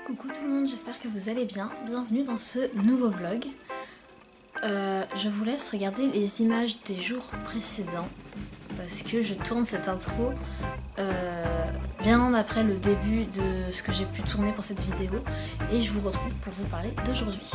Coucou tout le monde, j'espère que vous allez bien. Bienvenue dans ce nouveau vlog. Je vous laisse regarder les images des jours précédents parce que je tourne cette intro bien après le début de ce que j'ai pu tourner pour cette vidéo et je vous retrouve pour vous parler d'aujourd'hui.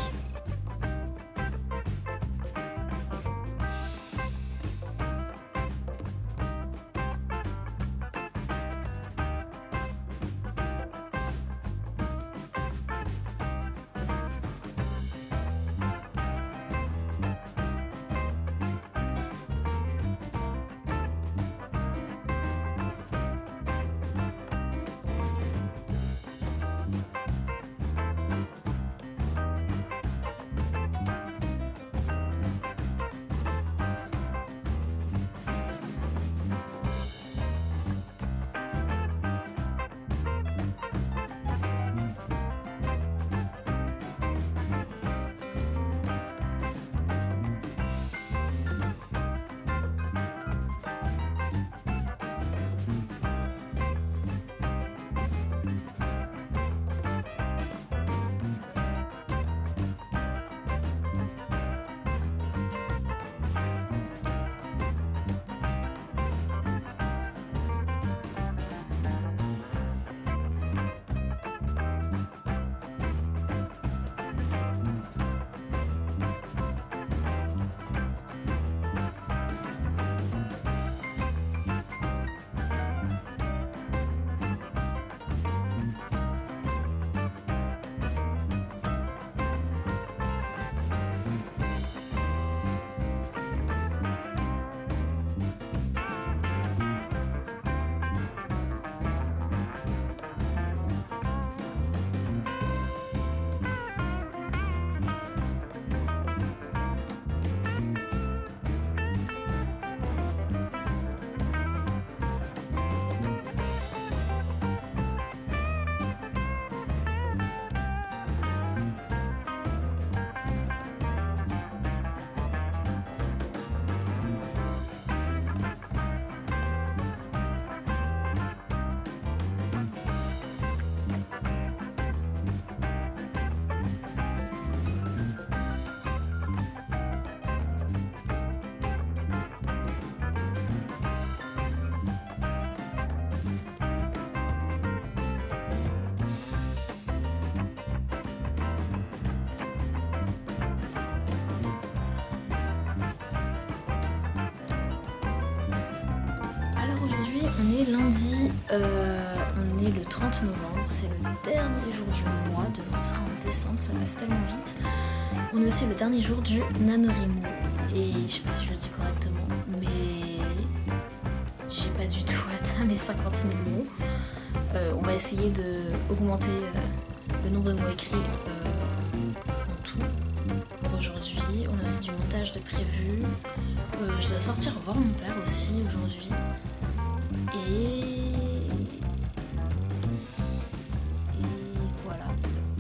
Aujourd'hui on est lundi, on est le 30 novembre, c'est le dernier jour du mois, demain on sera en décembre, ça passe tellement vite. On est aussi le dernier jour du NaNoWriMo et je sais pas si je le dis correctement, mais j'ai pas du tout atteint les 50 000 mots. On va essayer d'augmenter le nombre de mots écrits en tout pour aujourd'hui. On a aussi du montage de prévu, je dois sortir voir mon père aussi aujourd'hui. Et voilà.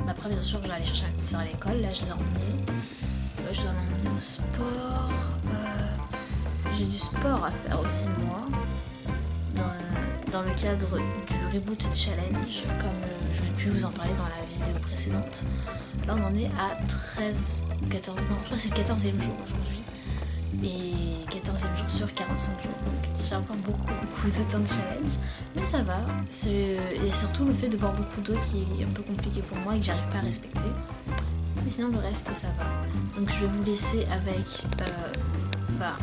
Après bien sûr je dois aller chercher ma petite sœur à l'école. Là je l'ai emmenée. Je dois l'emmener au sport. J'ai du sport à faire aussi moi. Dans le cadre du Reboot Challenge, comme j'ai pu vous en parler dans la vidéo précédente. Là on en est à 13 ou 14, non je crois que c'est le 14e jour aujourd'hui. Et 14e jour sur 45 jours, donc j'ai encore beaucoup de temps de challenge, mais ça va. Et surtout le fait de boire beaucoup d'eau qui est un peu compliqué pour moi et que j'arrive pas à respecter, mais sinon le reste ça va. Donc je vais vous laisser avec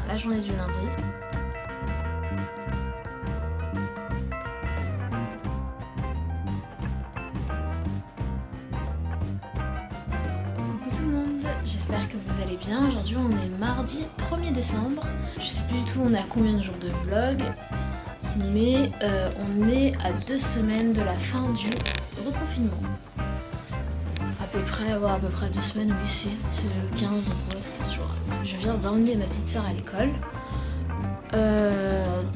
la journée du lundi. J'espère que vous allez bien. Aujourd'hui on est mardi 1er décembre. Je sais plus du tout on est à combien de jours de vlog, mais on est à 2 semaines de la fin du reconfinement. À peu près 2 semaines, oui c'est le 15, donc ouais, c'est 15 jours. Je viens d'emmener ma petite sœur à l'école.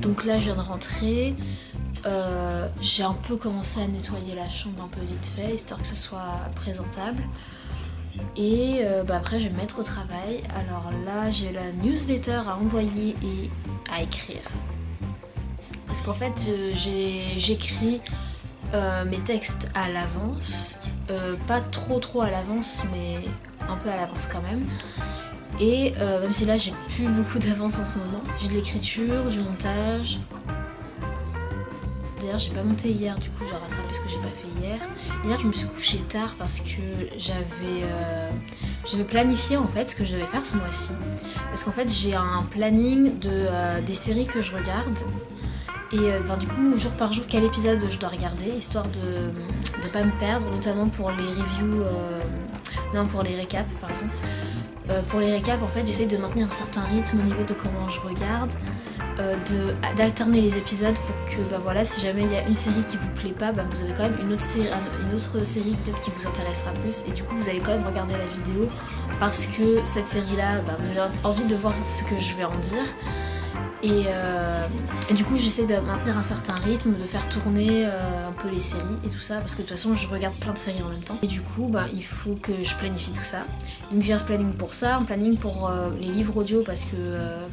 Donc là je viens de rentrer. J'ai un peu commencé à nettoyer la chambre un peu vite fait, histoire que ce soit présentable. Et après je vais me mettre au travail. Alors là j'ai la newsletter à envoyer et à écrire. Parce qu'en fait j'écris mes textes à l'avance pas trop à l'avance, mais un peu à l'avance quand même. Et même si là j'ai plus beaucoup d'avance en ce moment, j'ai de l'écriture, du montage. D'ailleurs j'ai pas monté hier, du coup je rattrape ce que j'ai pas fait hier. Hier je me suis couchée tard parce que j'avais planifié en fait ce que je devais faire ce mois-ci. Parce qu'en fait j'ai un planning des séries que je regarde. Et du coup jour par jour quel épisode je dois regarder, histoire de pas me perdre, notamment pour les reviews, non pour les récaps par exemple. Pour les récaps en fait j'essaie de maintenir un certain rythme au niveau de comment je regarde. D'alterner les épisodes pour que voilà, si jamais il y a une série qui vous plaît pas, vous avez quand même une autre série peut-être qui vous intéressera plus, et du coup vous allez quand même regarder la vidéo parce que cette série là vous avez envie de voir ce que je vais en dire. Et du coup j'essaie de maintenir un certain rythme, de faire tourner un peu les séries et tout ça, parce que de toute façon je regarde plein de séries en même temps. Et du coup il faut que je planifie tout ça. Donc j'ai un planning pour ça, un planning pour les livres audio, parce que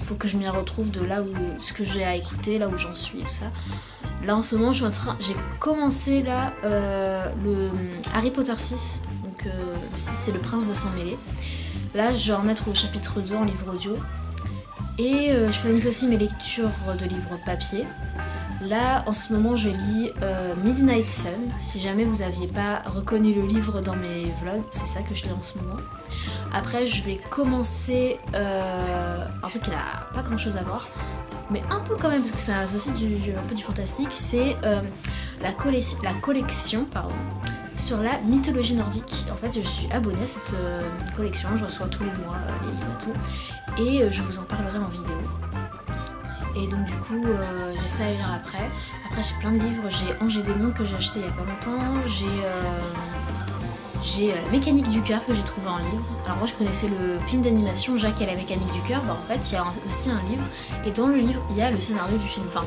faut que je m'y retrouve de là où ce que j'ai à écouter, là où j'en suis et tout ça. Là en ce moment j'ai commencé là le Harry Potter 6, donc le 6 c'est le prince de sang mêlé. Là je vais en être au chapitre 2 en livre audio. Et je planifie aussi mes lectures de livres papier. Là, en ce moment, je lis Midnight Sun. Si jamais vous n'aviez pas reconnu le livre dans mes vlogs, c'est ça que je lis en ce moment. Après, je vais commencer un truc qui n'a pas grand chose à voir, mais un peu quand même, parce que c'est aussi un peu du fantastique. C'est la collection sur la mythologie nordique. En fait, je suis abonnée à cette collection, je reçois tous les mois les livres et tout, et je vous en parlerai en vidéo. Et donc du coup, j'essaie à lire après. Après, j'ai plein de livres, j'ai Ange et Démons que j'ai acheté il y a pas longtemps, j'ai La mécanique du cœur que j'ai trouvé en livre. Alors moi je connaissais le film d'animation Jacques et la mécanique du cœur, en fait il y a aussi un livre, et dans le livre il y a le scénario du film, enfin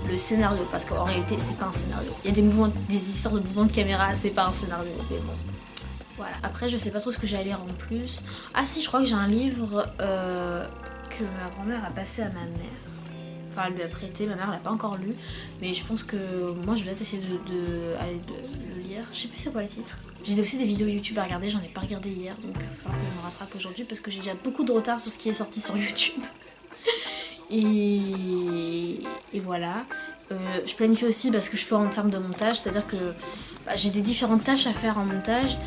le scénario, parce qu'en réalité c'est pas un scénario. Il y a des histoires de mouvements de caméra, c'est pas un scénario, mais bon. Voilà, après je sais pas trop ce que j'ai à lire en plus. Ah si, je crois que j'ai un livre que ma grand-mère a passé à ma mère. Enfin, elle lui a prêté, ma mère l'a pas encore lu, mais je pense que moi je vais peut-être essayer de le lire. Je sais plus c'est quoi le titre. J'ai aussi des vidéos YouTube à regarder, j'en ai pas regardé hier, donc il va falloir que je me rattrape aujourd'hui parce que j'ai déjà beaucoup de retard sur ce qui est sorti sur YouTube. et voilà. Je planifie aussi parce que je fais en termes de montage, c'est-à-dire que j'ai des différentes tâches à faire en montage,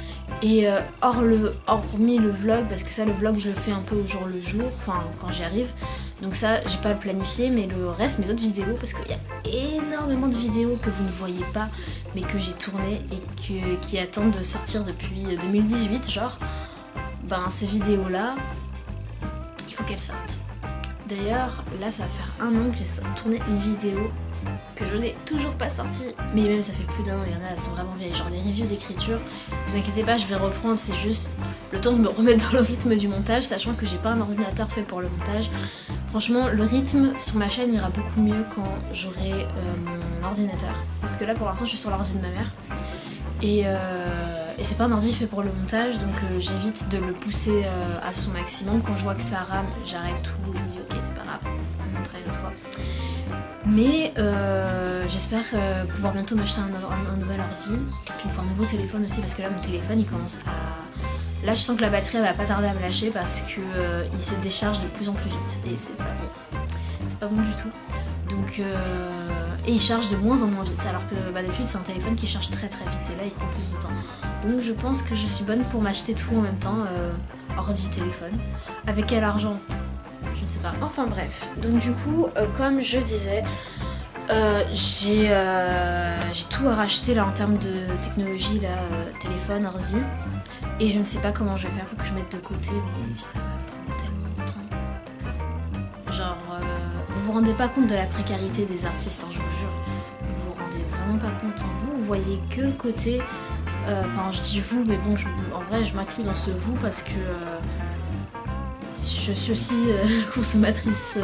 et hormis le vlog, parce que ça le vlog je le fais un peu au jour le jour, enfin quand j'y arrive, donc ça j'ai pas à le planifier, mais le reste, mes autres vidéos, parce qu'il y a énormément de vidéos que vous ne voyez pas mais que j'ai tournées et qui attendent de sortir depuis 2018 genre, ces vidéos là il faut qu'elles sortent. D'ailleurs là ça va faire 1 an que j'ai tourné une vidéo que je n'ai toujours pas sorti, mais même ça fait plus d'1 an, il y en a, elles sont vraiment vieilles, genre les reviews d'écriture, vous inquiétez pas, je vais reprendre, c'est juste le temps de me remettre dans le rythme du montage, sachant que j'ai pas un ordinateur fait pour le montage. Franchement, le rythme sur ma chaîne ira beaucoup mieux quand j'aurai mon ordinateur, parce que là pour l'instant je suis sur l'ordi de ma mère, et c'est pas un ordi fait pour le montage, donc j'évite de le pousser à son maximum. Quand je vois que ça rame, j'arrête tout, je me dis ok c'est pas grave, on le montrera une autre fois. Mais j'espère pouvoir bientôt m'acheter un nouvel ordi, puis un nouveau téléphone aussi, parce que là mon téléphone il commence à... Là je sens que la batterie elle va pas tarder à me lâcher parce que il se décharge de plus en plus vite et c'est pas bon. C'est pas bon du tout. Donc et il charge de moins en moins vite, alors que d'habitude c'est un téléphone qui charge très très vite et là il prend plus de temps. Donc je pense que je suis bonne pour m'acheter tout en même temps, ordi, téléphone. Avec quel argent ? Je ne sais pas. Enfin bref, donc du coup, comme je disais, j'ai tout à racheter là en termes de technologie, là, téléphone, ordi, et je ne sais pas comment je vais faire, faut que je mette de côté, mais ça va prendre tellement de temps. Genre, vous vous rendez pas compte de la précarité des artistes, hein, je vous jure, vous vous rendez vraiment pas compte, hein. Vous voyez que le côté, enfin je dis vous, mais bon, en vrai je m'inclus dans ce vous parce que je suis aussi consommatrice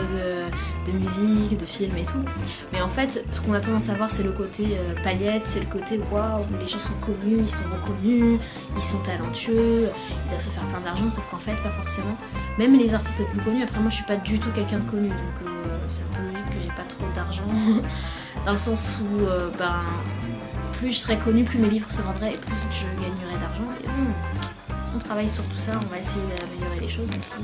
de musique, de films et tout. Mais en fait, ce qu'on a tendance à voir, c'est le côté paillettes, c'est le côté waouh, les gens sont connus, ils sont reconnus, ils sont talentueux, ils doivent se faire plein d'argent, sauf qu'en fait, pas forcément. Même les artistes les plus connus, après moi je suis pas du tout quelqu'un de connu, donc c'est un peu logique que j'ai pas trop d'argent, dans le sens où, plus je serais connue, plus mes livres se vendraient et plus je gagnerais d'argent. Et bon, on travaille sur tout ça, on va essayer d'améliorer les choses, même si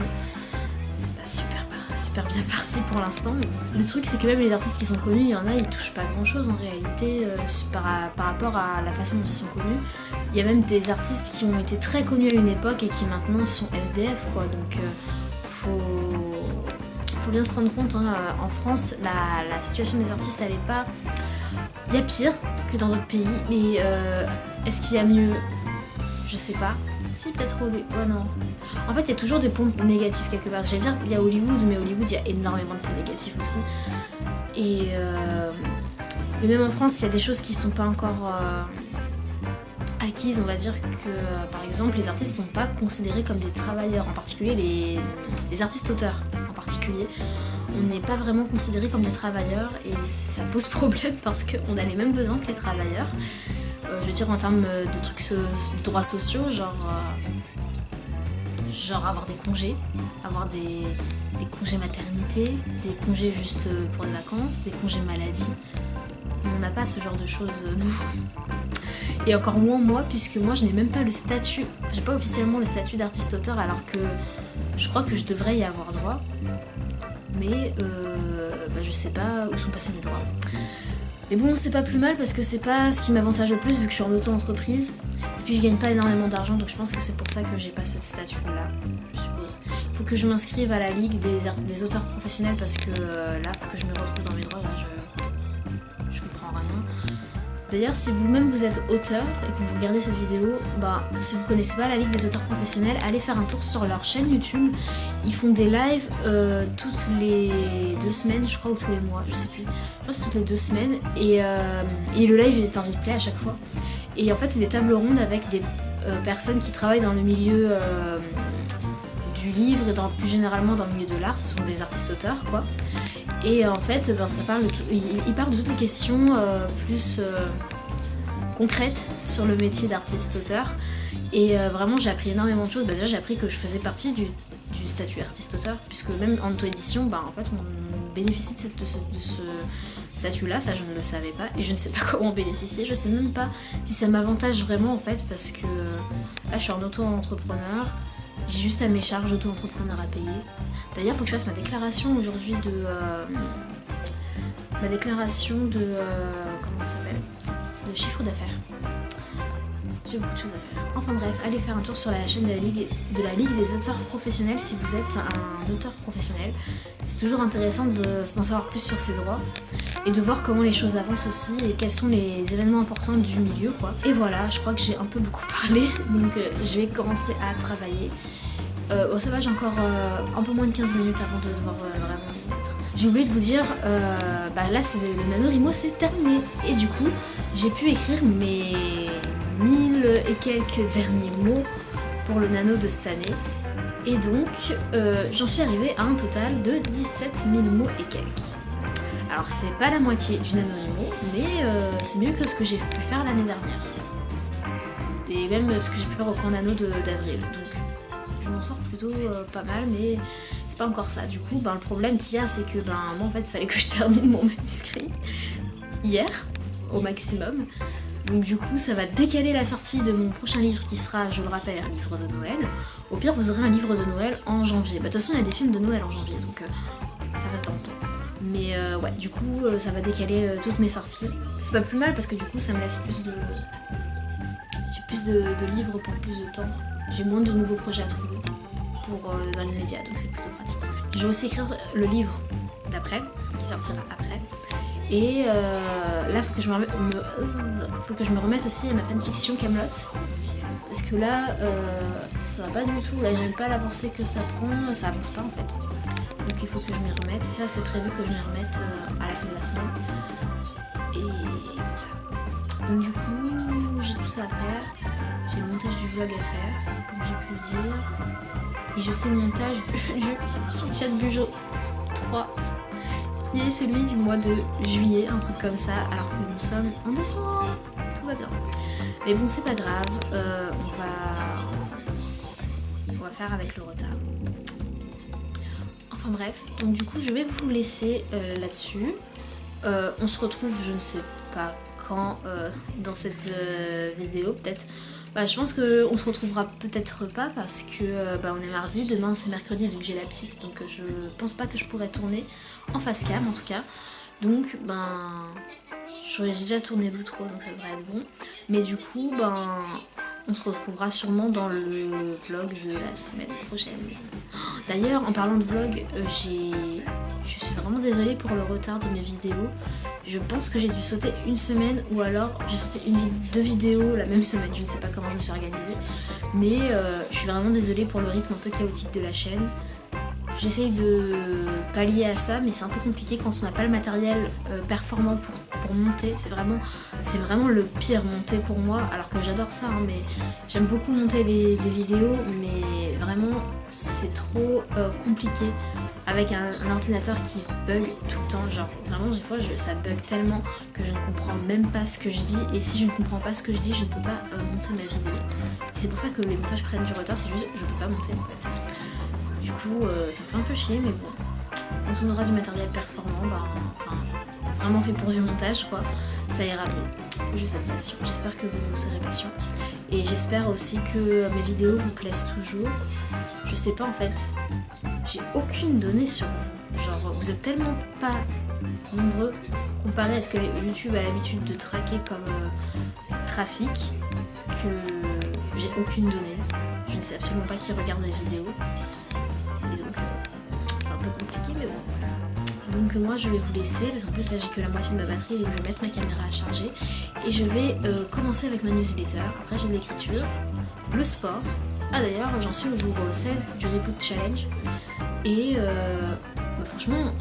c'est pas super bien parti pour l'instant. Le truc c'est que même les artistes qui sont connus, il y en a, ils touchent pas grand chose en réalité par rapport à la façon dont ils sont connus. Il y a même des artistes qui ont été très connus à une époque et qui maintenant sont SDF quoi, donc faut bien se rendre compte, hein, en France la situation des artistes elle est pas... Il y a pire que dans d'autres pays, mais est-ce qu'il y a mieux? Je sais pas. Si, peut-être Hollywood. Ouais, non. En fait, il y a toujours des points négatifs quelque part. J'allais dire, il y a Hollywood, mais Hollywood, il y a énormément de points négatifs aussi. Et mais même en France, il y a des choses qui sont pas encore acquises. On va dire que, par exemple, les artistes sont pas considérés comme des travailleurs. En particulier, les artistes-auteurs, en particulier. On n'est pas vraiment considérés comme des travailleurs et ça pose problème parce qu'on a les mêmes besoins que les travailleurs. Je veux dire en termes de trucs de droits sociaux, genre avoir des congés, avoir des congés maternité, des congés juste pour des vacances, des congés maladie. On n'a pas ce genre de choses, nous. Et encore moins moi, puisque moi je n'ai même pas le statut, j'ai pas officiellement le statut d'artiste-auteur alors que je crois que je devrais y avoir droit. Mais je sais pas où sont passés mes droits. Mais bon, c'est pas plus mal parce que c'est pas ce qui m'avantage le plus vu que je suis en auto-entreprise. Et puis je gagne pas énormément d'argent, donc je pense que c'est pour ça que j'ai pas ce statut-là, je suppose. Il faut que je m'inscrive à la ligue des auteurs professionnels parce que là, faut que je me retrouve dans mes droits. Là, je comprends rien. D'ailleurs, si vous-même vous êtes auteur et que vous regardez cette vidéo, si vous connaissez pas la Ligue des auteurs professionnels, allez faire un tour sur leur chaîne YouTube. Ils font des lives toutes les 2 semaines, je crois, ou tous les mois, je sais plus. Je crois que c'est toutes les 2 semaines. Et le live est en replay à chaque fois. Et en fait, c'est des tables rondes avec des personnes qui travaillent dans le milieu du livre et plus généralement dans le milieu de l'art. Ce sont des artistes-auteurs, quoi. Et en fait, ça parle il parle de toutes les questions plus concrètes sur le métier d'artiste-auteur. Et vraiment, j'ai appris énormément de choses. Déjà, j'ai appris que je faisais partie du statut artiste-auteur, puisque même en auto-édition, en fait, on bénéficie de ce statut-là. Ça, je ne le savais pas. Et je ne sais pas comment bénéficier. Je sais même pas si ça m'avantage vraiment, en fait, parce que là, je suis en auto-entrepreneur. J'ai juste à mes charges d'auto-entrepreneur à payer. D'ailleurs, il faut que je fasse ma déclaration aujourd'hui de... comment ça s'appelle? De chiffre d'affaires. J'ai beaucoup de choses à faire. Enfin bref, allez faire un tour sur la chaîne de la Ligue des auteurs professionnels si vous êtes un auteur professionnel. C'est toujours intéressant d'en savoir plus sur ses droits et de voir comment les choses avancent aussi et quels sont les événements importants du milieu, quoi. Et voilà, je crois que j'ai un peu beaucoup parlé, donc je vais commencer à travailler. Ça va, j'ai encore un peu moins de 15 minutes avant de devoir vraiment m'y mettre. J'ai oublié de vous dire, là c'est le NaNoWriMo, c'est terminé. Et du coup, j'ai pu écrire mes 1000 et quelques derniers mots pour le nano de cette année. Et donc, j'en suis arrivée à un total de 17 000 mots et quelques. Alors, c'est pas la moitié du NaNoWriMo, mais c'est mieux que ce que j'ai pu faire l'année dernière. Et même ce que j'ai pu faire au camp nano d'avril. Donc, je m'en sors plutôt pas mal, mais c'est pas encore ça. Du coup, le problème qu'il y a, c'est que moi en fait, il fallait que je termine mon manuscrit hier, au maximum. Donc du coup, ça va décaler la sortie de mon prochain livre qui sera, je le rappelle, un livre de Noël. Au pire, vous aurez un livre de Noël en janvier. De toute façon, il y a des films de Noël en janvier, donc ça reste dans le temps. Mais ouais, du coup, ça va décaler toutes mes sorties. C'est pas plus mal parce que du coup, ça me laisse plus de... J'ai plus de livres pour plus de temps. J'ai moins de nouveaux projets à trouver dans les médias, donc c'est plutôt pratique. Je vais aussi écrire le livre d'après, qui sortira après. Et là, faut que je me remette aussi à ma fanfiction Camelot. Parce que là, ça va pas du tout. Là, j'aime pas l'avancée que ça prend. Ça avance pas en fait. Donc il faut que je m'y remette. Ça, c'est prévu que je m'y remette à la fin de la semaine. Et voilà. Donc du coup, j'ai tout ça à faire. J'ai le montage du vlog à faire, comme j'ai pu le dire. Et je sais le montage du Chit Chat Bujo 3, qui est celui du mois de juillet, un truc comme ça, alors que nous sommes en décembre. Tout va bien. Mais bon, c'est pas grave, on va faire avec le retard. Enfin bref, donc du coup, je vais vous laisser là-dessus. On se retrouve, je ne sais pas quand dans cette vidéo, peut-être. Bah, je pense qu'on se retrouvera peut-être pas parce que on est mardi, demain c'est mercredi donc j'ai la petite, donc je pense pas que je pourrais tourner en face cam en tout cas. Donc j'ai déjà tourné l'outro donc ça devrait être bon. Mais du coup on se retrouvera sûrement dans le vlog de la semaine prochaine. D'ailleurs en parlant de vlog, je suis vraiment désolée pour le retard de mes vidéos. Je pense que j'ai dû sauter une semaine ou alors j'ai sauté deux vidéos la même semaine. Je ne sais pas comment je me suis organisée. Mais je suis vraiment désolée pour le rythme un peu chaotique de la chaîne. J'essaye de pallier à ça mais c'est un peu compliqué quand on n'a pas le matériel performant pour monter. C'est vraiment le pire monter pour moi alors que j'adore ça hein, mais j'aime beaucoup monter des vidéos mais vraiment c'est trop compliqué avec un ordinateur qui bug tout le temps. Genre vraiment des fois ça bug tellement que je ne comprends même pas ce que je dis et si je ne comprends pas ce que je dis je ne peux pas monter ma vidéo. Et c'est pour ça que les montages prennent du retard, c'est juste je peux pas monter en fait. Du coup, ça me fait un peu chier, mais bon. Quand on aura du matériel performant, vraiment fait pour du montage, quoi, ça ira mieux. Faut juste être patient. J'espère que vous serez patient. Et j'espère aussi que mes vidéos vous plaisent toujours. Je sais pas en fait, j'ai aucune donnée sur vous. Genre, vous êtes tellement pas nombreux comparé à ce que YouTube a l'habitude de traquer comme trafic que j'ai aucune donnée. Je ne sais absolument pas qui regarde mes vidéos. Et donc c'est un peu compliqué mais bon voilà. Donc moi je vais vous laisser parce qu'en plus là j'ai que la moitié de ma batterie donc je vais mettre ma caméra à charger et je vais commencer avec ma newsletter. Après j'ai de l'écriture, le sport. Ah d'ailleurs j'en suis au jour 16 du Reboot Challenge et franchement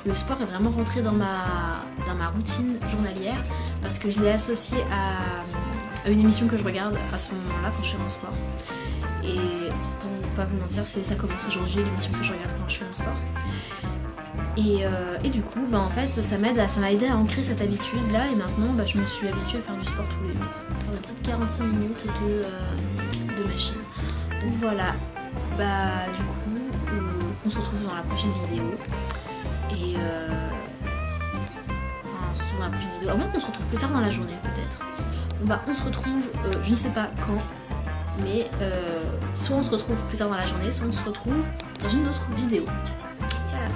le sport est vraiment rentré dans ma routine journalière parce que je l'ai associé à une émission que je regarde à ce moment-là quand je fais mon sport. Et pour pas vous mentir, ça commence aujourd'hui l'émission que je regarde quand je fais mon sport. Et du coup, en fait, ça m'a aidé à ancrer cette habitude là et maintenant je me suis habituée à faire du sport tous les jours. Faire des petites 45 minutes de machine. Donc voilà, du coup, on se retrouve dans la prochaine vidéo. Et on se retrouve dans la prochaine vidéo. À moins qu'on se retrouve plus tard dans la journée peut-être. On se retrouve, je ne sais pas quand. Mais soit on se retrouve plus tard dans la journée, soit on se retrouve dans une autre vidéo. Voilà.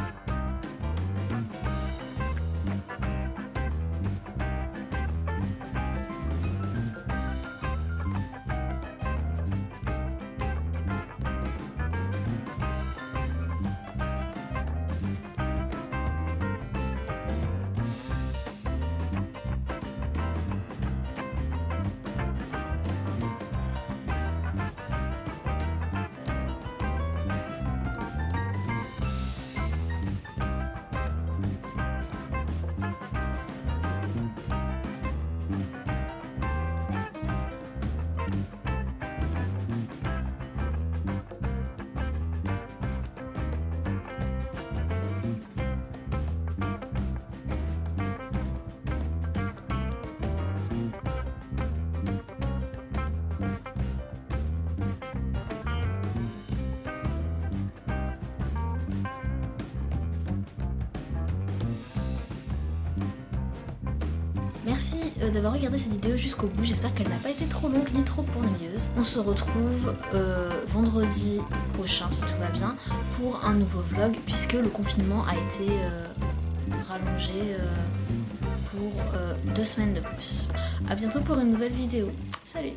Merci d'avoir regardé cette vidéo jusqu'au bout, j'espère qu'elle n'a pas été trop longue ni trop ennuyeuse. On se retrouve vendredi prochain si tout va bien pour un nouveau vlog puisque le confinement a été rallongé pour 2 semaines de plus. A bientôt pour une nouvelle vidéo. Salut!